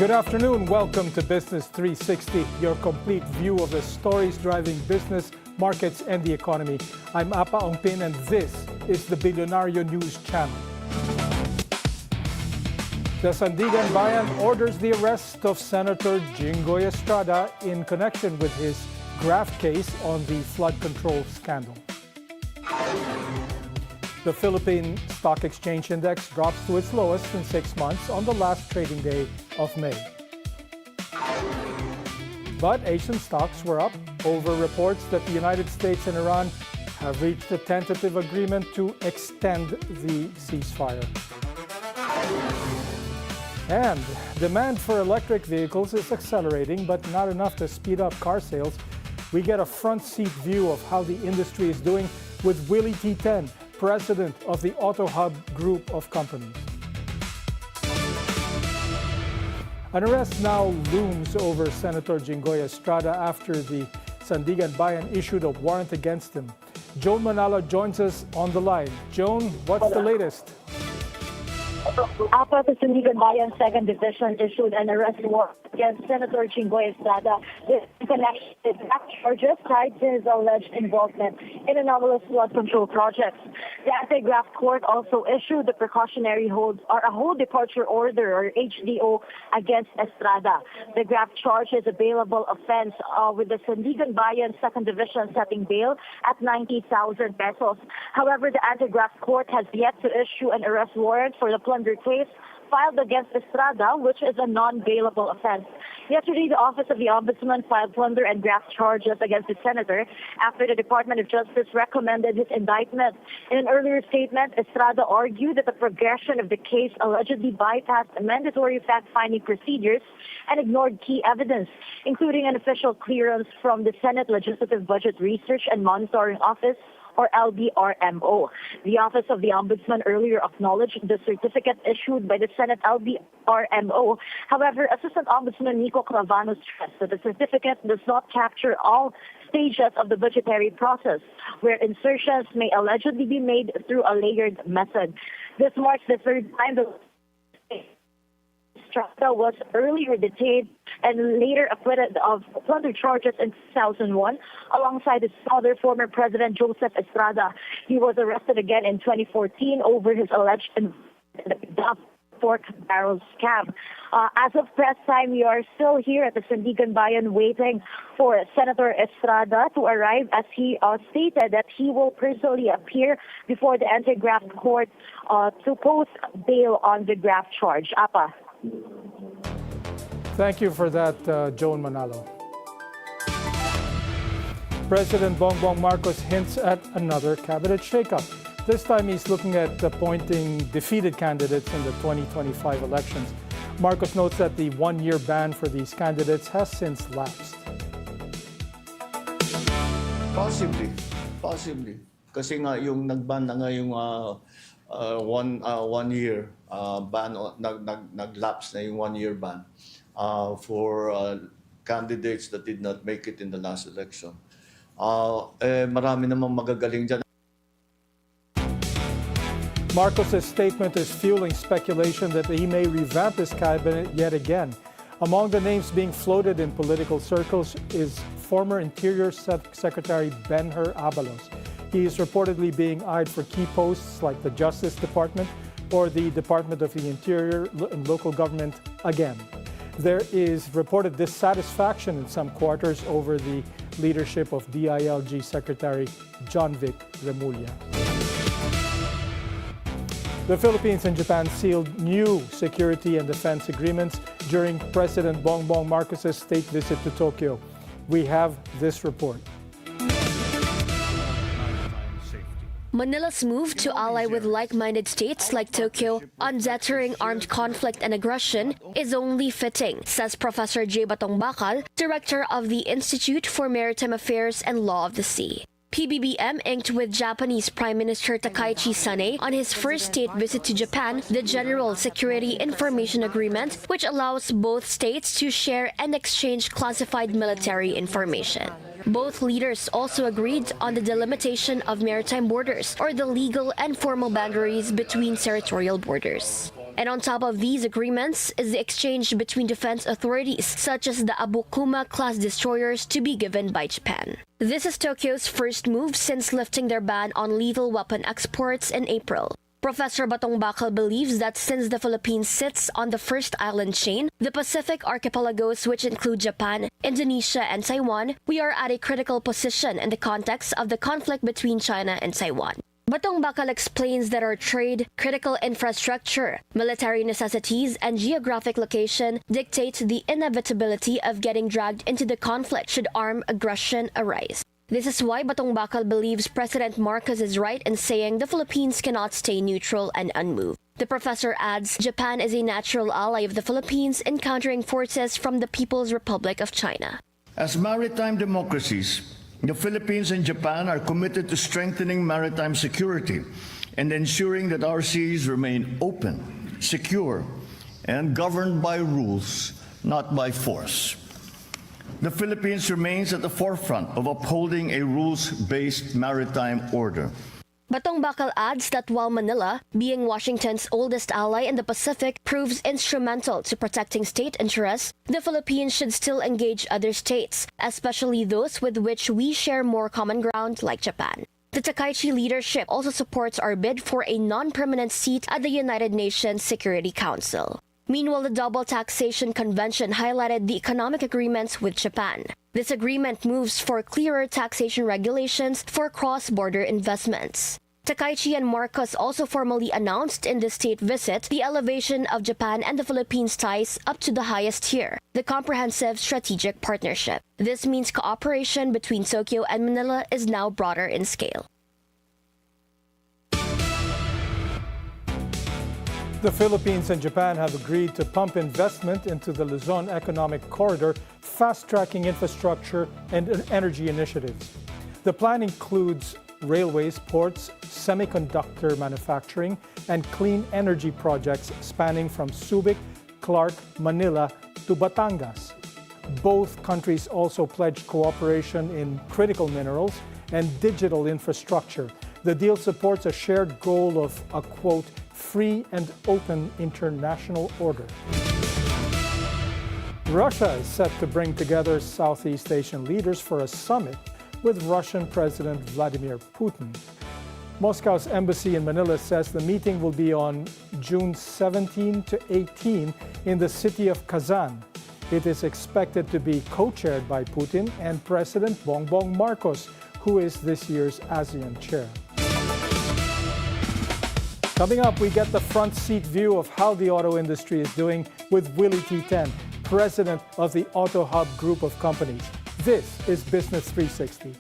Good afternoon. Welcome to Business 360, your complete view of the stories driving business, markets, and the economy. I'm Apa Ongpin, and this is the Bilyonaryo News Channel. The Sandiganbayan orders the arrest of Senator Jinggoy Estrada in connection with his graft case on the flood control scandal. The Philippine Stock Exchange Index drops to its lowest in 6 months on the last trading day of May. But Asian stocks were up over reports that the United States and Iran have reached a tentative agreement to extend the ceasefire. And demand for electric vehicles is accelerating, but not enough to speed up car sales. We get a front seat view of how the industry is doing with Willy Tee Ten, president of the AutoHub Group of Companies. An arrest now looms over Senator Jinggoy Estrada after the Sandiganbayan issued a warrant against him. Joan Manalo joins us on the line. Joan, what's the latest? Apa, the Sandiganbayan 2nd Division issued an arrest warrant against Senator Jinggoy Estrada with connection to charges tied to his alleged involvement in anomalous flood control projects. The anti-graft court also issued the precautionary hold departure order, or HDO, against Estrada. The graft charge is a bailable offense with the Sandiganbayan 2nd Division setting bail at 90,000 pesos. However, the anti-graft court has yet to issue an arrest warrant for the plunder case filed against Estrada, which is a non-bailable offense. Yesterday, the Office of the Ombudsman filed plunder and graft charges against the senator after the Department of Justice recommended his indictment. In an earlier statement, Estrada argued that the progression of the case allegedly bypassed mandatory fact-finding procedures and ignored key evidence, including an official clearance from the Senate Legislative Budget Research and Monitoring Office, or LBRMO. The Office of the Ombudsman earlier acknowledged the certificate issued by the Senate LBRMO. However, Assistant Ombudsman Nico Clavano stressed that the certificate does not capture all stages of the budgetary process, where insertions may allegedly be made through a layered method. This marks the third time the Estrada was earlier detained and later acquitted of plunder charges in 2001 alongside his father, former President Joseph Estrada. He was arrested again in 2014 over his alleged pork barrel scam. As of press time, we are still here at the Sandiganbayan waiting for Senator Estrada to arrive, as he stated that he will personally appear before the anti-graft court to post bail on the graft charge. Apa. Thank you for that, Joan Manalo. President Bongbong Marcos hints at another cabinet shakeup. This time he's looking at appointing defeated candidates in the 2025 elections. Marcos notes that the one-year ban for these candidates has since lapsed. Possibly. Kasi nga yung nag-ban na nga yung one year ban, nag-lapse na yung one-year ban for candidates that did not make it in the last election. Marami namang magagaling dyan. Marcos' statement is fueling speculation that he may revamp his cabinet yet again. Among the names being floated in political circles is former Interior Secretary Ben-Hur Abalos. He is reportedly being eyed for key posts like the Justice Department or the Department of the Interior and Local Government again. There is reported dissatisfaction in some quarters over the leadership of DILG Secretary John Vic Remulla. The Philippines and Japan sealed new security and defense agreements during President Bongbong Marcos' state visit to Tokyo. We have this report. Manila's move to ally with like-minded states like Tokyo on deterring armed conflict and aggression is only fitting, says Professor J. Batong Bakal, director of the Institute for Maritime Affairs and Law of the Sea. PBBM inked with Japanese Prime Minister Takaichi Sane on his first state visit to Japan the General Security Information Agreement, which allows both states to share and exchange classified military information. Both leaders also agreed on the delimitation of maritime borders, or the legal and formal boundaries between territorial borders. And on top of these agreements is the exchange between defense authorities, such as the Abukuma-class destroyers to be given by Japan. This is Tokyo's first move since lifting their ban on lethal weapon exports in April. Professor Batong Bakal believes that since the Philippines sits on the first island chain, the Pacific archipelagos, which include Japan, Indonesia, and Taiwan, we are at a critical position in the context of the conflict between China and Taiwan. Batong Bakal explains that our trade, critical infrastructure, military necessities, and geographic location dictate the inevitability of getting dragged into the conflict should armed aggression arise. This is why Batong Bakal believes President Marcos is right in saying the Philippines cannot stay neutral and unmoved. The professor adds Japan is a natural ally of the Philippines in countering forces from the People's Republic of China. As maritime democracies, the Philippines and Japan are committed to strengthening maritime security and ensuring that our seas remain open, secure, and governed by rules, not by force. The Philippines remains at the forefront of upholding a rules-based maritime order. Batong Bakal adds that while Manila, being Washington's oldest ally in the Pacific, proves instrumental to protecting state interests, the Philippines should still engage other states, especially those with which we share more common ground like Japan. The Takaichi leadership also supports our bid for a non-permanent seat at the United Nations Security Council. Meanwhile, the Double Taxation Convention highlighted the economic agreements with Japan. This agreement moves for clearer taxation regulations for cross-border investments. Takaichi and Marcos also formally announced in this state visit the elevation of Japan and the Philippines ties up to the highest tier, the Comprehensive Strategic Partnership. This means cooperation between Tokyo and Manila is now broader in scale. The Philippines and Japan have agreed to pump investment into the Luzon Economic Corridor, fast-tracking infrastructure and energy initiatives. The plan includes railways, ports, semiconductor manufacturing, and clean energy projects spanning from Subic, Clark, Manila to Batangas. Both countries also pledged cooperation in critical minerals and digital infrastructure. The deal supports a shared goal of a, quote, free and open international order. Russia is set to bring together Southeast Asian leaders for a summit with Russian President Vladimir Putin. Moscow's embassy in Manila says the meeting will be on June 17 to 18 in the city of Kazan. It is expected to be co-chaired by Putin and President Bongbong Marcos, who is this year's ASEAN chair. Coming up, we get the front seat view of how the auto industry is doing with Willy Tee Ten, president of the AutoHub Group of Companies. This is Business 360.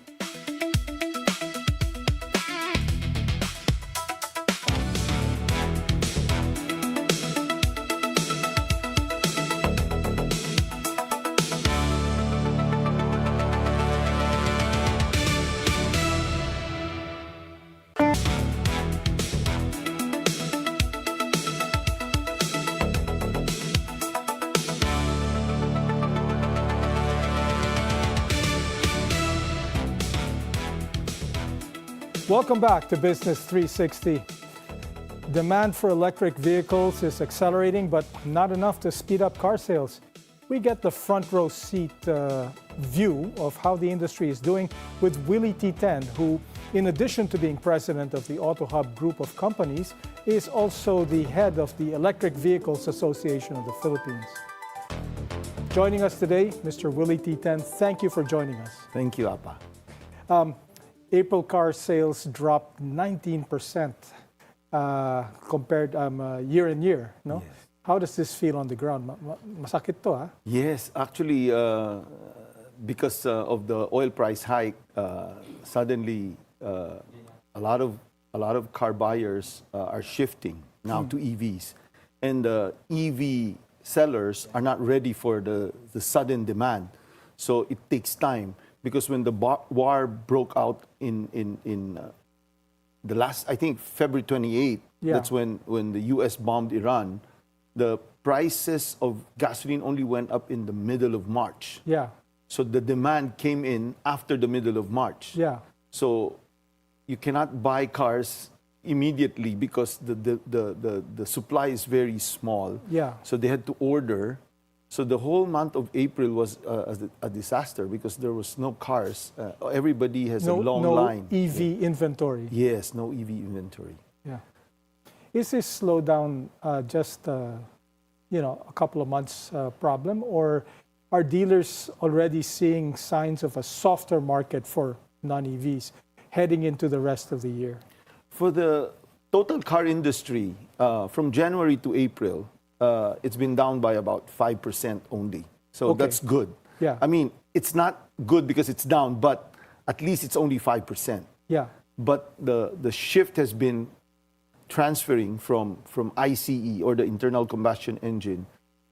Welcome back to Business 360. Demand for electric vehicles is accelerating, but not enough to speed up car sales. We get the front row seat view of how the industry is doing with Willy Tee Ten, who, in addition to being president of the AutoHub Group of Companies, is also the head of the Electric Vehicles Association of the Philippines. Joining us today, Mr. Willy Tee Ten, thank you for joining us. Thank you, Apa. April car sales dropped 19% compared year and year. No? Yes. How does this feel on the ground? Masakit to, ha? Yes, actually, because of the oil price hike, suddenly a lot of car buyers are shifting now to EVs, and the EV sellers are not ready for the sudden demand. So it takes time. Because when the war broke out in the last, I think, February 28, that's when the U.S. bombed Iran, the prices of gasoline only went up in the middle of March. Yeah. So the demand came in after the middle of March. Yeah. So you cannot buy cars immediately because the supply is very small. Yeah. So they had to order. So the whole month of April was a disaster because there was no cars. Everybody has a long line. No EV inventory. Yes, no EV inventory. Yeah. Is this slowdown just a couple of months problem, or are dealers already seeing signs of a softer market for non-EVs heading into the rest of the year? For the total car industry, from January to April, it's been down by about 5% only. So Okay. that's good. Yeah. I mean, it's not good because it's down, but at least it's only 5%. Yeah. But the shift has been transferring from ICE, or the internal combustion engine,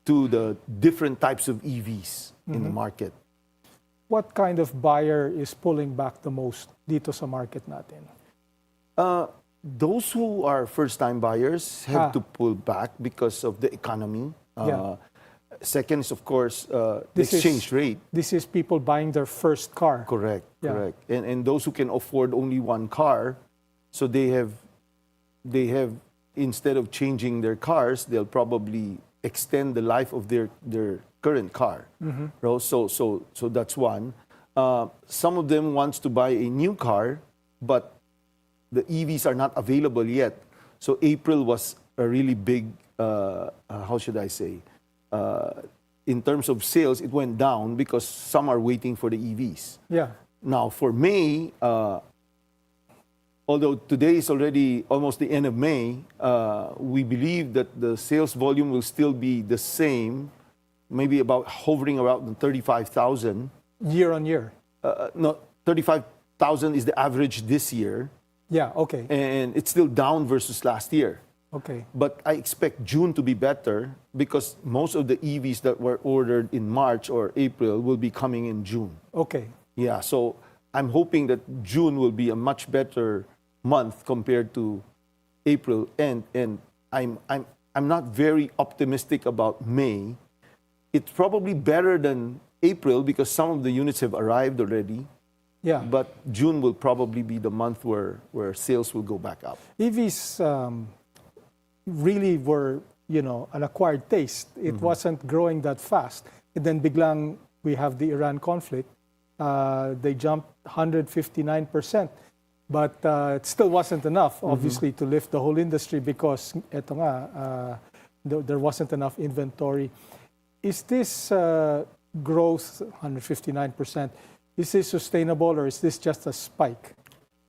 to the different types of EVs in the market. What kind of buyer is pulling back the most dito sa market natin? Those who are first-time buyers have to pull back because of the economy. Yeah. Second is, of course, the This is- exchange rate. This is people buying their first car. Correct, Yeah. correct. And those who can afford only one car, so they have, instead of changing their cars, they'll probably extend the life of their current car. So that's one. Some of them wants to buy a new car, but the EVs are not available yet. So April was a really big, how should I say, in terms of sales, it went down because some are waiting for the EVs. Yeah. Now, for May, although today is already almost the end of May, we believe that the sales volume will still be the same, maybe about hovering around 35,000. Year on year. No, 35,000 is the average this year, Yeah. Okay. and it's still down versus last year. Okay. But I expect June to be better because most of the EVs that were ordered in March or April will be coming in June. Okay. Yeah, so I'm hoping that June will be a much better month compared to April, and I'm not very optimistic about May. It's probably better than April because some of the units have arrived already. Yeah. But June will probably be the month where sales will go back up. EVs really were, an acquired taste. It wasn't growing that fast. And then biglang we have the Iran conflict. They jumped 159%. But it still wasn't enough, obviously, to lift the whole industry because there wasn't enough inventory. Is this growth, 159%, is this sustainable or is this just a spike?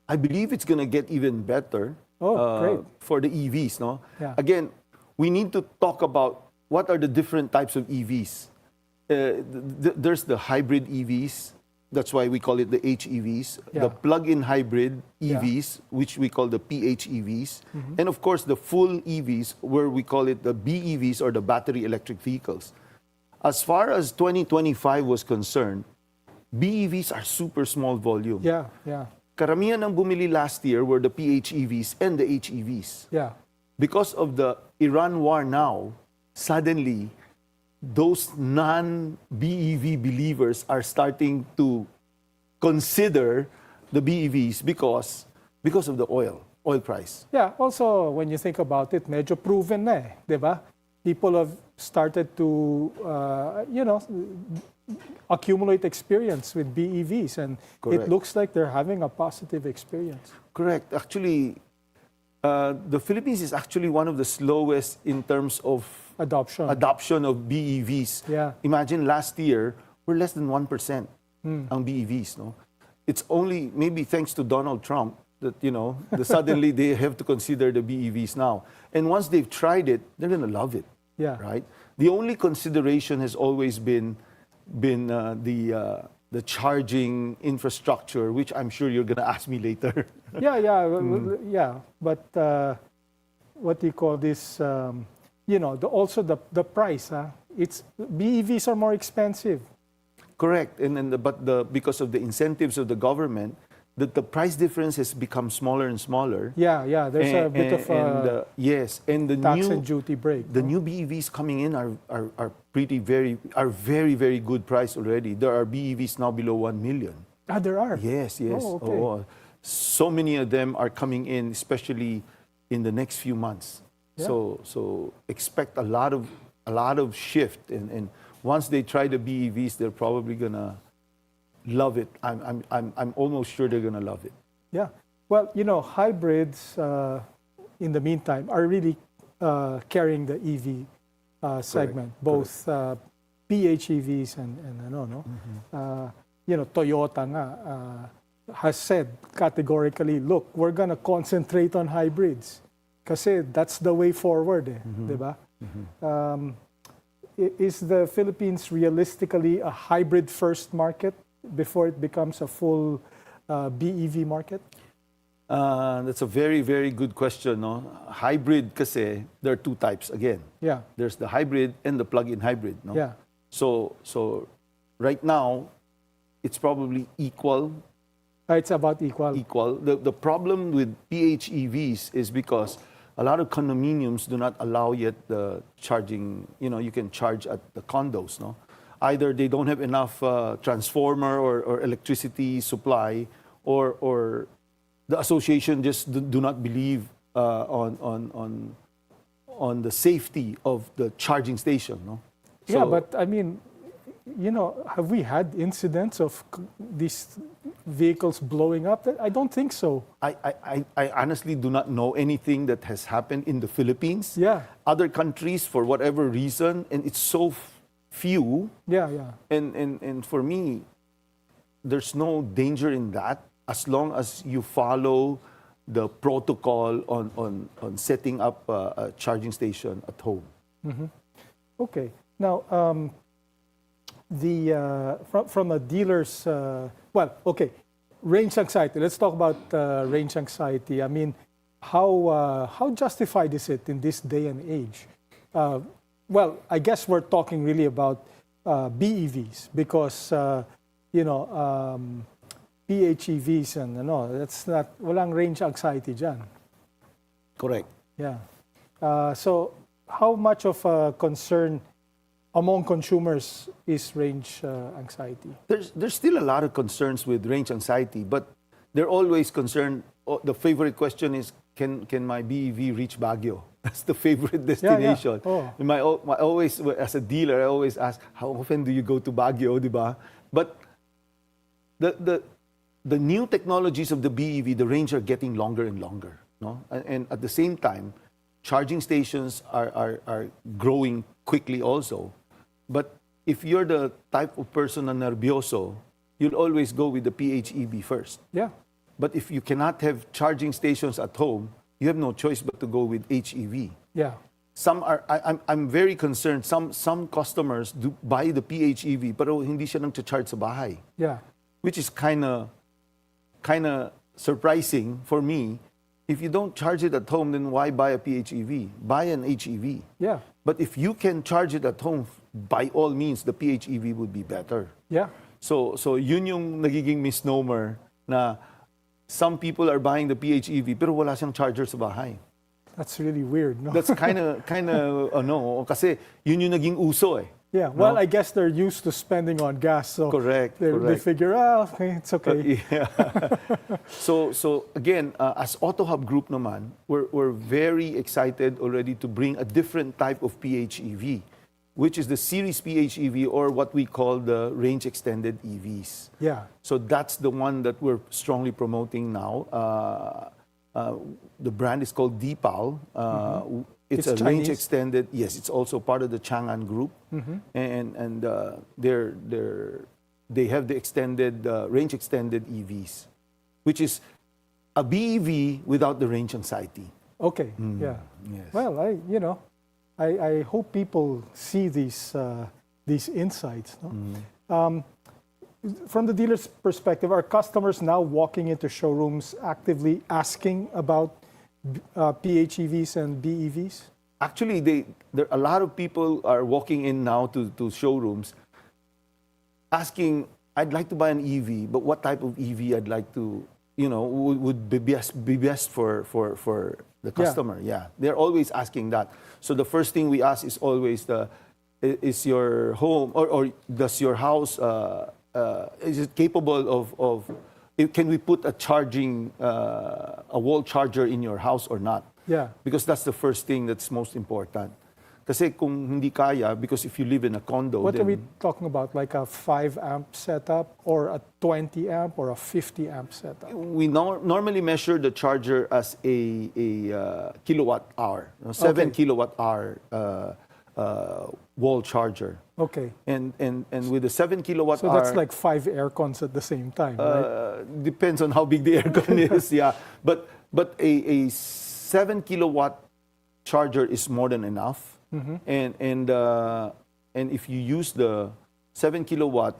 I believe it's going to get even better Great. for the EVs. No? Yeah. Again, we need to talk about what are the different types of EVs. There's the hybrid EVs. That's why we call it the HEVs. Yeah. The plug-in hybrid Yeah. EVs, which we call the PHEVs. And of course, the full EVs, where we call it the BEVs, or the battery electric vehicles. As far as 2025 was concerned, BEVs are super small volume. Yeah, yeah, Karamihan ng bumili last year were the PHEVs and the HEVs. yeah. Because of the Iran war now, suddenly, those non-BEV believers are starting to consider the BEVs because of the oil price. Yeah, also, when you think about it, medyo proven na eh, di ba? People have started to, accumulate experience with BEVs, and Correct. it looks like they're having a positive experience. Correct. Actually, the Philippines is actually one of the slowest in terms of Adoption. adoption of BEVs. Yeah. Imagine last year, we're less than 1% ang BEVs. No? It's only maybe thanks to Donald Trump that, suddenly they have to consider the BEVs now. And once they've tried it, they're going to love it. Yeah. Right? The only consideration has always been the charging infrastructure, which I'm sure you're going to ask me later. Yeah, yeah. But what do you call this? Also the price. It's BEVs are more expensive. Correct. But because of the incentives of the government, the price difference has become smaller and smaller. Yeah. There's a bit of a yes, and the tax new and duty break. the new BEVs coming in are very, very good price already. There are BEVs now below 1 million. There are. Yes. Oh, okay. so many of them are coming in, especially in the next few months. Yeah. So expect a lot of shift, and once they try the BEVs, they're probably gonna love it. I'm almost sure they're gonna love it. Yeah. Well, hybrids in the meantime are really carrying the EV segment, both PHEVs and ano, no? Toyota nga has said categorically, look, we're gonna concentrate on hybrids kasi that's the way forward, di ba? Is the Philippines realistically a hybrid-first market before it becomes a full BEV market? That's a very, very good question. No? Hybrid kasi, there are two types again. Yeah. There's the hybrid and the plug-in hybrid. No? Yeah. So right now, it's probably equal. It's about equal. The problem with PHEVs is because a lot of condominiums do not allow yet the charging. You can charge at the condos. No, either they don't have enough transformer or electricity supply, or the association just do not believe on the safety of the charging station. No. Yeah, but I mean, have we had incidents of these vehicles blowing up? I don't think so. I honestly do not know anything that has happened in the Philippines. Yeah. Other countries, for whatever reason, and it's so few. Yeah. And for me, there's no danger in that as long as you follow the protocol on setting up a charging station at home. Okay. Now, from a dealer's, range anxiety. Let's talk about range anxiety. I mean, how justified is it in this day and age? I guess we're talking really about BEVs because, PHEVs and that's not, walang range anxiety dyan. Correct. Yeah. So how much of a concern among consumers is range anxiety? There's still a lot of concerns with range anxiety, but they're always concerned. The favorite question is, can my BEV reach Baguio? That's the favorite destination. Yeah. Oh. Always, as a dealer, I always ask, how often do you go to Baguio, diba? But the new technologies of the BEV, the range are getting longer and longer. No? And at the same time, charging stations are growing quickly also. But if you're the type of person na nervioso, you'll always go with the PHEV first. Yeah. But if you cannot have charging stations at home, you have no choice but to go with HEV. Yeah. I'm very concerned. Some customers do buy the PHEV, pero hindi siya nang-charge sa bahay. Yeah. Which is kind of surprising for me. If you don't charge it at home, then why buy a PHEV? Buy an HEV. Yeah. But if you can charge it at home, by all means, the PHEV would be better. Yeah. So yun yung nagiging misnomer na some people are buying the PHEV pero wala siyang charger sa bahay. That's really weird, no? That's kind of kasi yun yung naging uso eh. Yeah, well, no? I guess they're used to spending on gas, so correct. They figure, okay, it's okay. Yeah. So again, as AutoHub Group naman, we're very excited already to bring a different type of PHEV, which is the Series PHEV, or what we call the range extended EVs. Yeah. So that's the one that we're strongly promoting now. The brand is called Deepal. It's a Chinese. range extended. Yes, it's also part of the Chang'an Group, and they have the extended range extended EVs, which is a BEV without the range anxiety. Okay. Yeah. Yes. Well, I hope people see these insights. No? From the dealer's perspective, are customers now walking into showrooms actively asking about PHEVs and BEVs? Actually, a lot of people are walking in now to showrooms asking, I'd like to buy an EV, but what type of EV I'd like to, would be best for the customer. Yeah. They're always asking that. So the first thing we ask is always is your home or does your house, is it capable of can we put a charging, a wall charger in your house or not? Yeah. Because that's the first thing that's most important. Kasi kung hindi kaya, because if you live in a condo, What then are we talking about? Like a 5 amp setup or a 20 amp or a 50 amp setup? we normally measure the charger as a kilowatt hour, 7 Okay. kilowatt hour wall charger. Okay. And with the 7 kilowatt So hour, that's like 5 air cons at the same time, right? depends on how big the aircon is, yeah. But a 7 kilowatt charger is more than enough. And if you use the 7 kilowatt,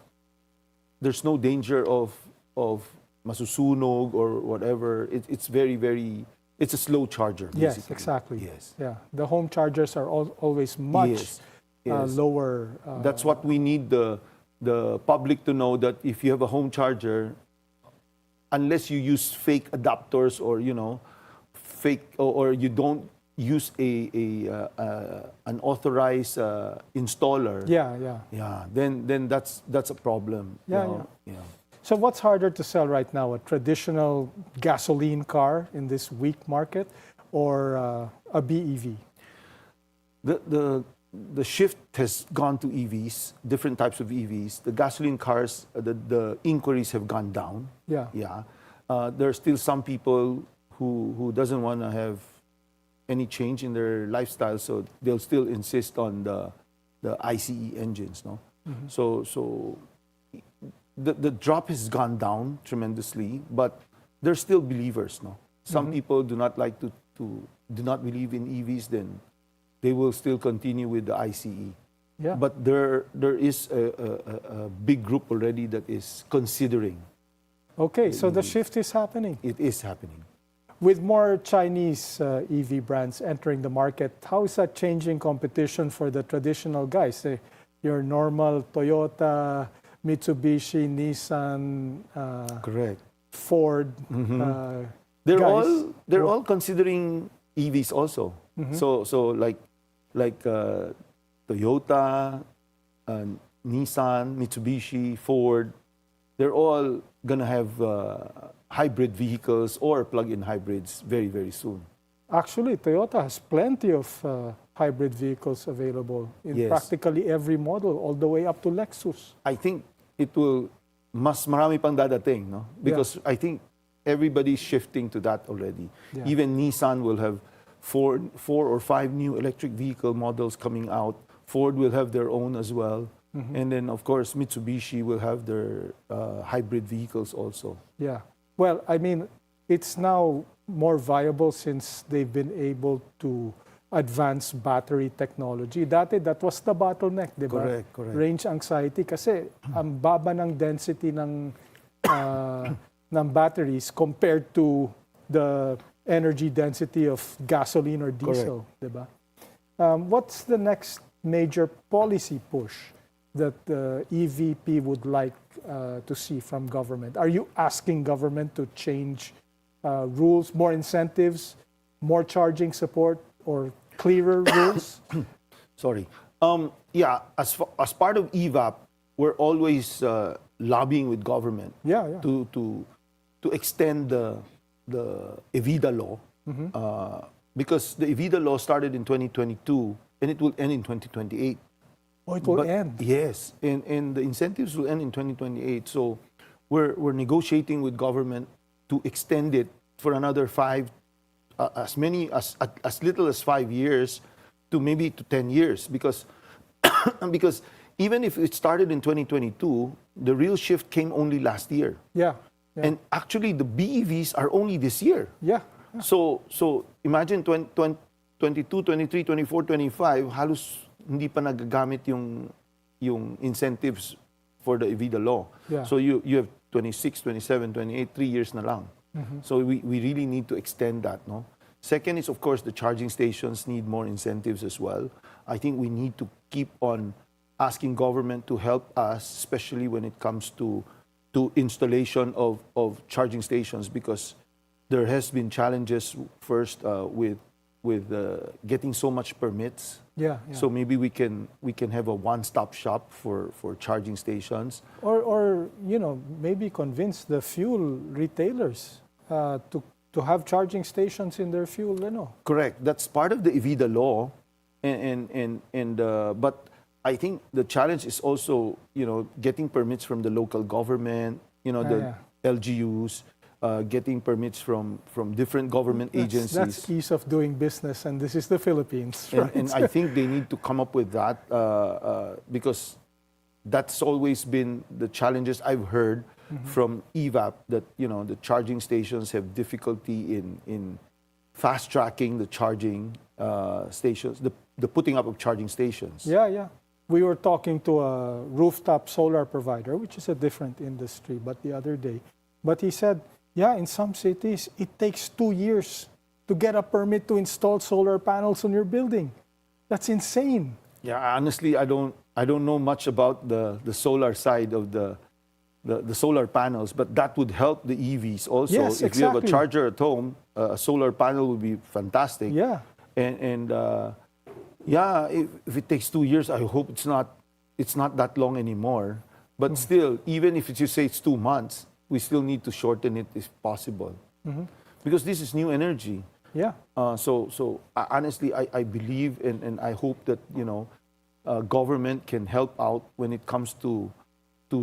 there's no danger of masusunog or whatever. It's very, very, it's a slow charger. Yes, basically. exactly. Yes. Yeah. The home chargers are always much Yes. Yes. lower. That's what we need the public to know, that if you have a home charger, unless you use fake adapters or fake or you don't use an authorized installer. Yeah. Then that's a problem. Yeah, Yeah. So what's harder to sell right now, a traditional gasoline car in this weak market or a BEV? The shift has gone to EVs, different types of EVs. The gasoline cars, the inquiries have gone down. Yeah. Yeah. There are still some people who doesn't want to have any change in their lifestyle, so they'll still insist on the ICE engines, no? So the drop has gone down tremendously, but there's still believers, no? Some people do not like to do not believe in EVs, then they will still continue with the ICE. Yeah. But there is a big group already that is considering. Okay, so the shift is happening. It is happening. With more Chinese EV brands entering the market, how is that changing competition for the traditional guys? Your normal Toyota, Mitsubishi, Nissan, Correct. Ford. They're guys. all considering EVs also. So like Toyota, Nissan, Mitsubishi, Ford, they're all gonna have hybrid vehicles or plug-in hybrids very, very soon. Actually, Toyota has plenty of hybrid vehicles available in Yes. practically every model, all the way up to Lexus. I think it will mas marami pang dadating, no? Because I think everybody's shifting to that already. Yeah. Even Nissan will have four or five new electric vehicle models coming out. Ford will have their own as well. And then, of course, Mitsubishi will have their hybrid vehicles also. Yeah. Well, I mean, it's now more viable since they've been able to advance battery technology. Dati, that was the bottleneck, di ba? Correct, correct. Range anxiety kasi ang baba ng density ng batteries compared to the energy density of gasoline or diesel, di ba? What's the next major policy push that the EVP would like to see from government? Are you asking government to change rules, more incentives, more charging support, or clearer rules? Sorry. Yeah, as part of EVAP, we're always lobbying with government to extend the EVIDA law, because the EVIDA law started in 2022 and it will end in 2028. Oh, it will end? Yes, and the incentives will end in 2028. So we're negotiating with government to extend it for another as little as 5 years to maybe to 10 years, because because even if it started in 2022, the real shift came only last year. Yeah. And actually, the BEVs are only this year. Yeah. So imagine 22, 23, 24, 25, halos hindi pa nagagamit yung incentives for the EVIDA law. Yeah. So you have 26, 27, 28, 3 years na lang. So we really need to extend that, no? Second is, of course, the charging stations need more incentives as well. I think we need to keep on asking government to help us, especially when it comes to installation of charging stations, because there has been challenges first with getting so much permits. Yeah. So maybe we can have a one-stop shop for charging stations. Or maybe convince the fuel retailers to have charging stations in their fuel. Correct. That's part of the EVIDA law, but I think the challenge is also getting permits from the local government, the LGUs, getting permits from different government agencies. That's ease of doing business, and this is the Philippines, right? And I think they need to come up with that because that's always been the challenges I've heard from EVAP, that the charging stations have difficulty in fast tracking the charging stations, the putting up of charging stations. Yeah. We were talking to a rooftop solar provider, which is a different industry, but the other day. But he said, in some cities, it takes 2 years to get a permit to install solar panels on your building. That's insane. Yeah, honestly, I don't know much about the solar side of the solar panels, but that would help the EVs also. Yes, if you have a exactly. charger at home, a solar panel would be fantastic. Yeah. If it takes 2 years, I hope it's not that long anymore. But still, even if you say it's 2 months, we still need to shorten it if possible, because this is new energy. Yeah. So honestly, I believe and I hope that government can help out when it comes to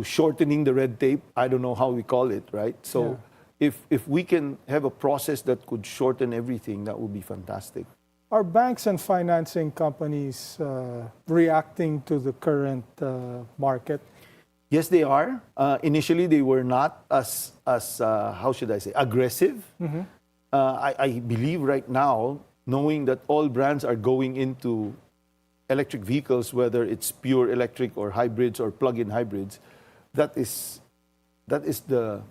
shortening the red tape. I don't know how we call it, right? So if we can have a process that could shorten everything, that would be fantastic. Are banks and financing companies reacting to the current market? Yes, they are. Initially, they were not as how should I say, aggressive. I believe right now, knowing that all brands are going into electric vehicles, whether it's pure electric or hybrids or plug-in hybrids, that is the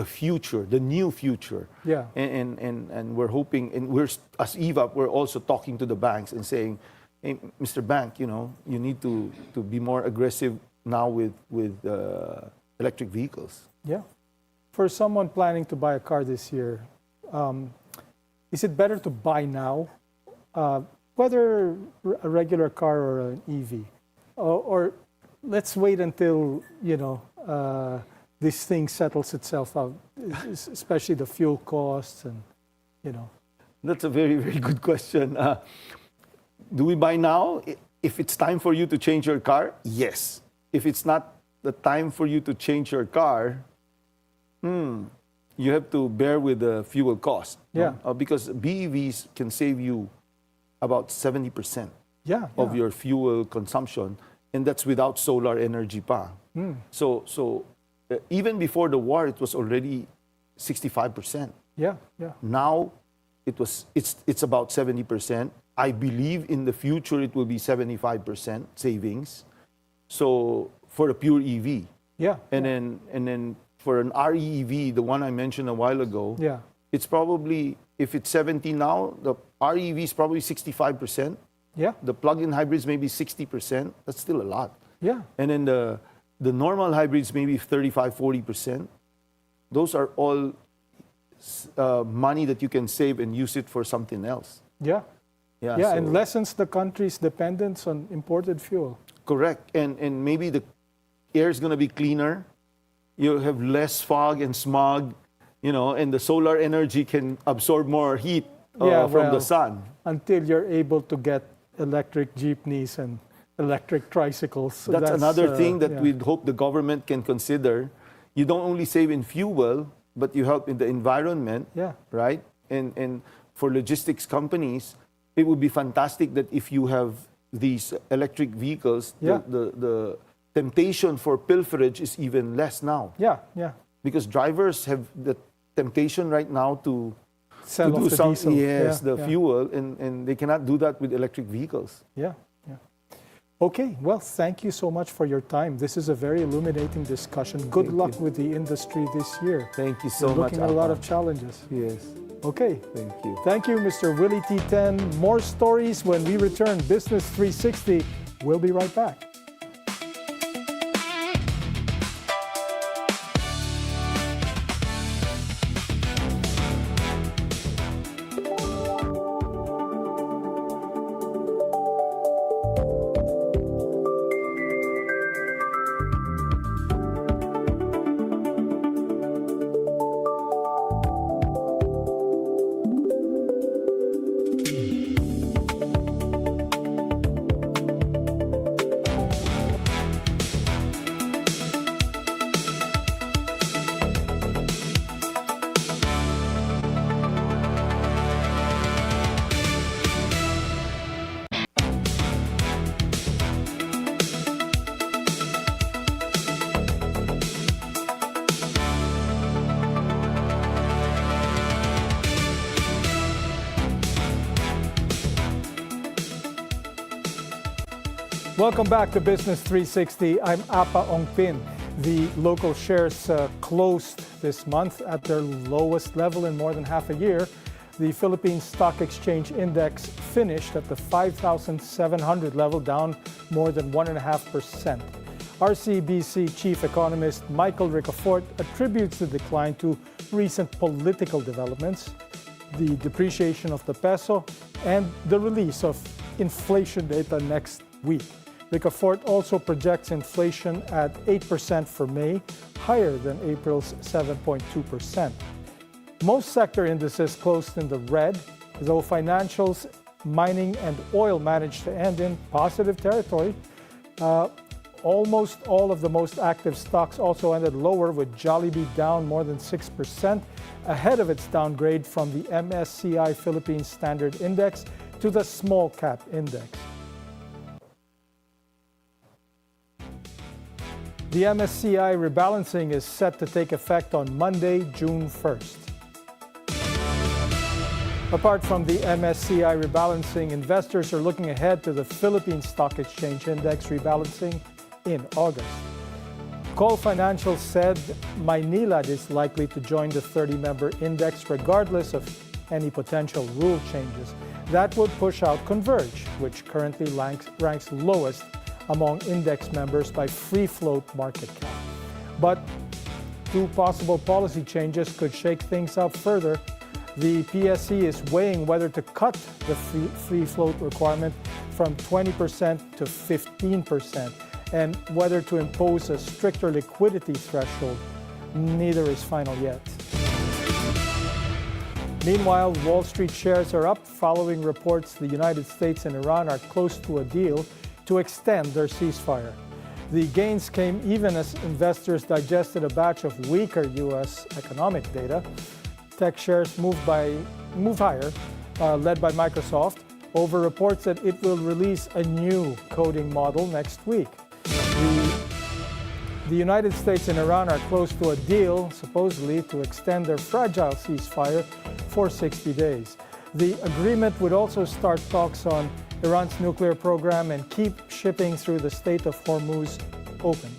future, the new future. Yeah. And we're hoping, and we're as EVAP, we're also talking to the banks and saying, hey, Mr. Bank, you need to be more aggressive now with electric vehicles. Yeah. For someone planning to buy a car this year, is it better to buy now, whether a regular car or an EV, or let's wait until this thing settles itself out, especially the fuel costs and That's a very, very good question. Do we buy now? If it's time for you to change your car, yes. If it's not the time for you to change your car, you have to bear with the fuel cost. Yeah. Because BEVs can save you about 70% of your fuel consumption, and that's without solar energy pa. So even before the war, it was already 65%. Yeah. Now it's about 70%. I believe in the future it will be 75% savings. So for a pure EV. Yeah. And then for an REEV, the one I mentioned a while ago, it's probably, if it's 70 now, the REEV is probably 65%. Yeah. The plug-in hybrids maybe 60%. That's still a lot. Yeah. And then the normal hybrids maybe 35, 40%. Those are all money that you can save and use it for something else. Yeah. Yeah, Yeah, so- and lessens the country's dependence on imported fuel. Correct. And maybe the air is going to be cleaner. You have less fog and smog, and the solar energy can absorb more heat from the sun. Until you're able to get electric jeepneys and electric tricycles. So That's another thing that yeah. we'd hope the government can consider. You don't only save in fuel, but you help in the environment, right? And for logistics companies, it would be fantastic that if you have these electric vehicles, the temptation for pilferage is even less now. Yeah. Because drivers have the temptation right now to Sell do off the some, diesel. yes, Yeah, the fuel, and they cannot do that with electric vehicles. Yeah. Okay, well, thank you so much for your time. This is a very illuminating discussion. Good luck with the industry this year. Thank you so You're much. looking at a lot Apa. of challenges. Yes, Okay. thank you. Thank you, Mr. Willy Tee Ten. More stories when we return. Business 360. We'll be right back. Welcome back to Business 360. I'm Apa Ongpin. The local shares closed this month at their lowest level in more than half a year. The Philippine Stock Exchange Index finished at the 5,700 level, down more than 1.5%. RCBC Chief Economist Michael Ricafort attributes the decline to recent political developments, the depreciation of the peso, and the release of inflation data next week. Ricafort also projects inflation at 8% for May, higher than April's 7.2%. Most sector indices closed in the red, though financials, mining, and oil managed to end in positive territory. Almost all of the most active stocks also ended lower, with Jollibee down more than 6%, ahead of its downgrade from the MSCI Philippines Standard Index to the Small Cap Index. The MSCI rebalancing is set to take effect on Monday, June 1st. Apart from the MSCI rebalancing, investors are looking ahead to the Philippine Stock Exchange Index rebalancing in August. Call Financial said Maynilad is likely to join the 30-member index regardless of any potential rule changes. That would push out Converge, which currently ranks lowest among index members by free float market cap. But two possible policy changes could shake things up further. The PSC is weighing whether to cut the free float requirement from 20% to 15%, and whether to impose a stricter liquidity threshold. Neither is final yet. Meanwhile, Wall Street shares are up following reports the United States and Iran are close to a deal to extend their ceasefire. The gains came even as investors digested a batch of weaker U.S. economic data. Tech shares move higher, led by Microsoft, over reports that it will release a new coding model next week. The United States and Iran are close to a deal, supposedly, to extend their fragile ceasefire for 60 days. The agreement would also start talks on Iran's nuclear program and keep shipping through the Strait of Hormuz open.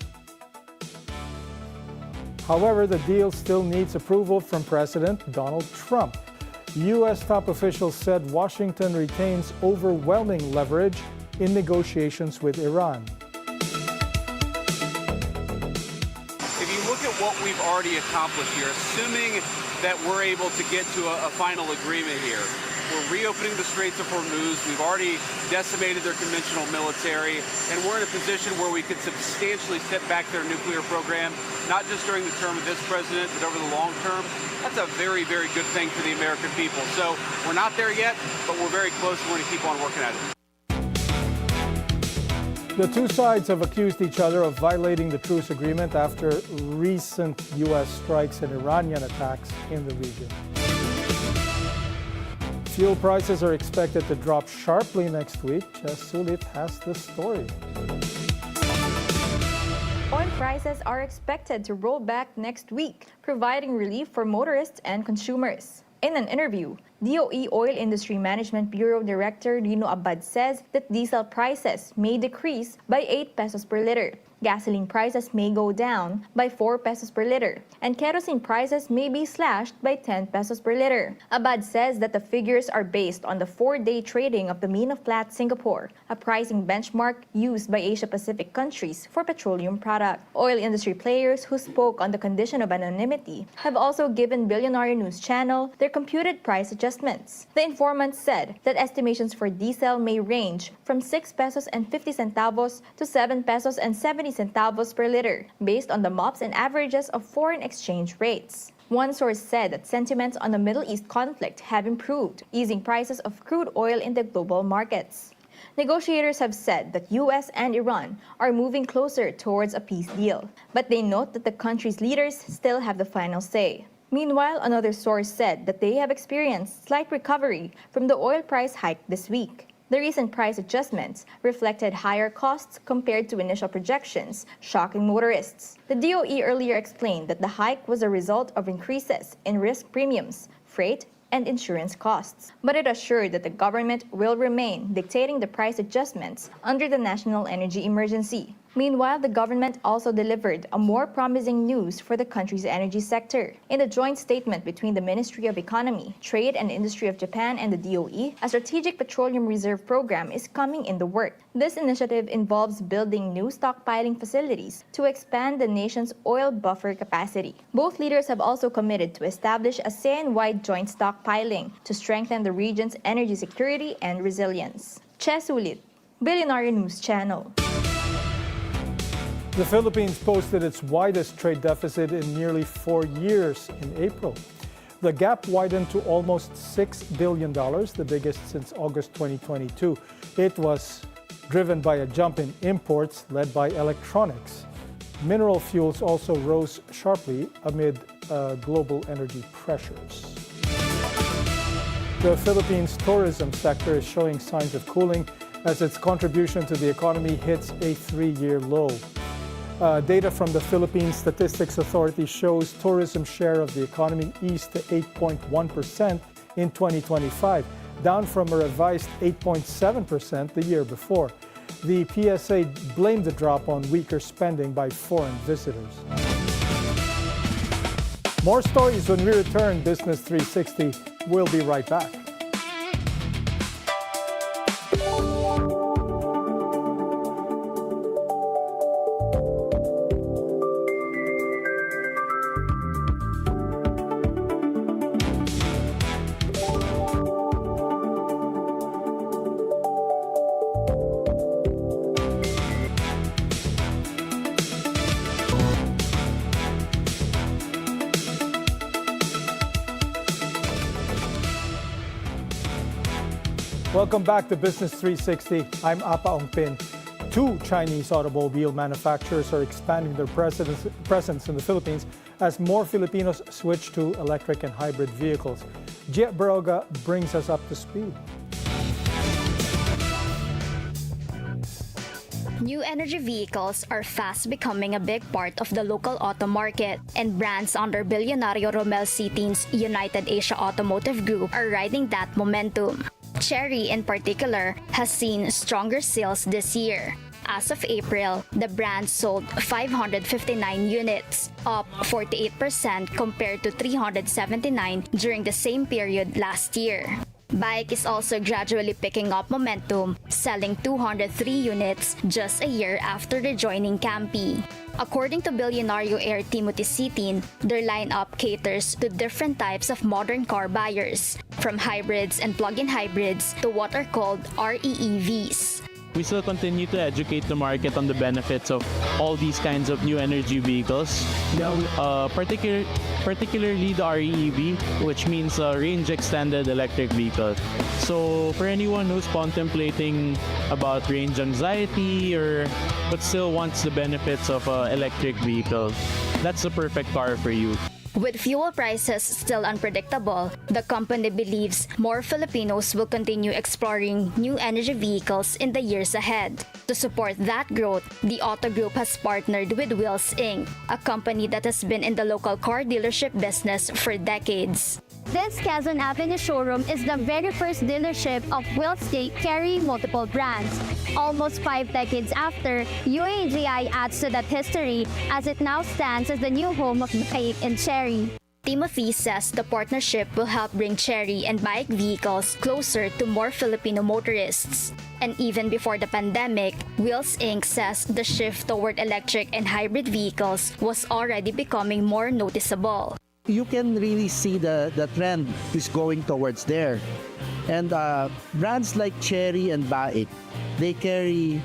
However, the deal still needs approval from President Donald Trump. U.S. top officials said Washington retains overwhelming leverage in negotiations with Iran. If you look at what we've already accomplished here, assuming that we're able to get to a final agreement here, we're reopening the Straits of Hormuz. We've already decimated their conventional military, and we're in a position where we could substantially set back their nuclear program, not just during the term of this president, but over the long term. That's a very, very good thing for the American people. So we're not there yet, but we're very close, and we're going to keep on working at it. The two sides have accused each other of violating the truce agreement after recent U.S. strikes and Iranian attacks in the region. Fuel prices are expected to drop sharply next week. Jess Sulit has the story. Oil prices are expected to roll back next week, providing relief for motorists and consumers. In an interview, DOE Oil Industry Management Bureau Director Rino Abad says that diesel prices may decrease by 8 pesos per liter. Gasoline prices may go down by 4 pesos per liter, and kerosene prices may be slashed by 10 pesos per liter. Abad says that the figures are based on the 4-day trading of the Mean of Platts Singapore, a pricing benchmark used by Asia-Pacific countries for petroleum products. Oil industry players who spoke on the condition of anonymity have also given Bilyonaryo News Channel their computed price adjustments. The informant said that estimations for diesel may range from 6 pesos and 50 centavos to 7 pesos and 70 centavos per liter, based on the MOPS and averages of foreign exchange rates. One source said that sentiments on the Middle East conflict have improved, easing prices of crude oil in the global markets. Negotiators have said that U.S. and Iran are moving closer towards a peace deal, but they note that the country's leaders still have the final say. Meanwhile, another source said that they have experienced slight recovery from the oil price hike this week. The recent price adjustments reflected higher costs compared to initial projections, shocking motorists. The DOE earlier explained that the hike was a result of increases in risk premiums, freight, and insurance costs. But it assured that the government will remain dictating the price adjustments under the national energy emergency. Meanwhile, the government also delivered a more promising news for the country's energy sector. In a joint statement between the Ministry of Economy, Trade and Industry of Japan and the DOE, a strategic petroleum reserve program is coming in the work. This initiative involves building new stockpiling facilities to expand the nation's oil buffer capacity. Both leaders have also committed to establish a ASEAN-wide joint stockpiling to strengthen the region's energy security and resilience. Che Sulit, Bilyonaryo News Channel. The Philippines posted its widest trade deficit in nearly 4 years in April. The gap widened to almost $6 billion, the biggest since August 2022. It was driven by a jump in imports led by electronics. Mineral fuels also rose sharply amid global energy pressures. The Philippines' tourism sector is showing signs of cooling as its contribution to the economy hits a 3-year low. Data from the Philippine Statistics Authority shows tourism share of the economy eased to 8.1% in 2025, down from a revised 8.7% the year before. The PSA blamed the drop on weaker spending by foreign visitors. More stories when we return. Business 360. We'll be right back. Welcome back to Business 360. I'm Apa Ongpin. 2 Chinese automobile manufacturers are expanding their presence in the Philippines as more Filipinos switch to electric and hybrid vehicles. Gia Baroga brings us up to speed. New energy vehicles are fast becoming a big part of the local auto market, and brands under Bilyonaryo News Channel's United Asia Automotive Group are riding that momentum. Chery, in particular, has seen stronger sales this year. As of April, the brand sold 559 units, up 48% compared to 379 during the same period last year. Bike is also gradually picking up momentum, selling 203 units just a year after rejoining Campi. According to Bilyonaryo heir Timothy Sitin, their lineup caters to different types of modern car buyers, from hybrids and plug-in hybrids to what are called REEVs. We still continue to educate the market on the benefits of all these kinds of new energy vehicles, particularly the REEV, which means range extended electric vehicle. So for anyone who's contemplating about range anxiety but still wants the benefits of electric vehicles, that's the perfect car for you. With fuel prices still unpredictable, the company believes more Filipinos will continue exploring new energy vehicles in the years ahead. To support that growth, the Auto Group has partnered with Wheels Inc., a company that has been in the local car dealership business for decades. This Quezon Avenue showroom is the very first dealership of Wheels Inc. carrying multiple brands. Almost 5 decades after, UAGI adds to that history as it now stands as the new home of Bike and Chery. Timothy says the partnership will help bring Chery and bike vehicles closer to more Filipino motorists. And even before the pandemic, Wheels Inc. says the shift toward electric and hybrid vehicles was already becoming more noticeable. You can really see the trend is going towards there. And brands like Chery and Bike, they carry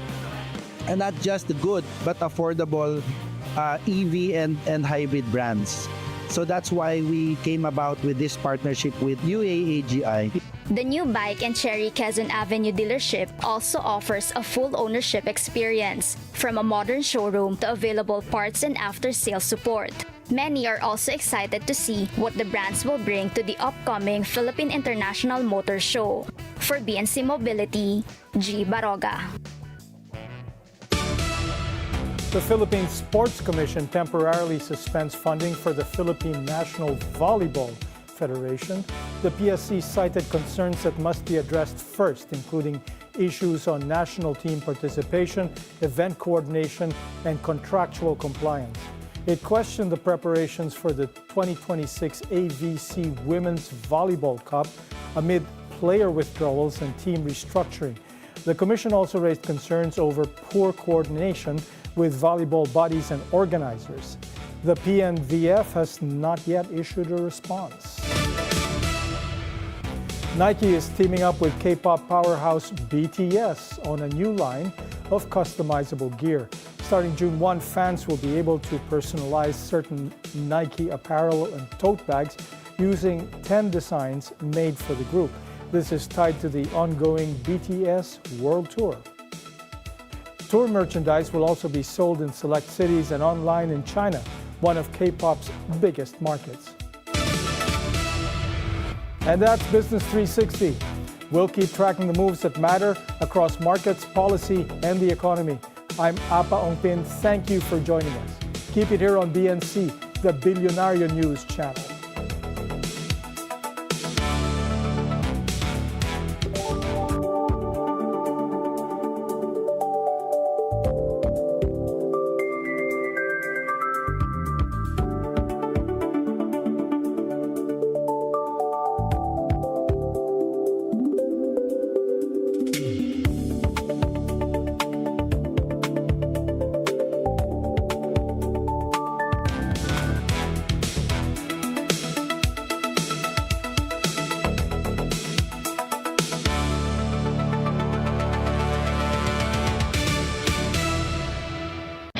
not just the good but affordable EV and hybrid brands. So that's why we came about with this partnership with UAAGI. The new Bike and Chery Quezon Avenue dealership also offers a full ownership experience, from a modern showroom to available parts and after-sales support. Many are also excited to see what the brands will bring to the upcoming Philippine International Motor Show. For BNC Mobility, G. Baroga. The Philippine Sports Commission temporarily suspends funding for the Philippine national volleyball Federation, the PSC cited concerns that must be addressed first, including issues on national team participation, event coordination, and contractual compliance. It questioned the preparations for the 2026 AVC Women's Volleyball Cup amid player withdrawals and team restructuring. The Commission also raised concerns over poor coordination with volleyball bodies and organizers. The PNVF has not yet issued a response. Nike is teaming up with K-pop powerhouse BTS on a new line of customizable gear. Starting June 1, fans will be able to personalize certain Nike apparel and tote bags using 10 designs made for the group. This is tied to the ongoing BTS World Tour. Tour merchandise will also be sold in select cities and online in China, one of K-pop's biggest markets. And that's Business 360. We'll keep tracking the moves that matter across markets, policy, and the economy. I'm Apa Ongpin. Thank you for joining us. Keep it here on BNC, the Bilyonaryo News Channel.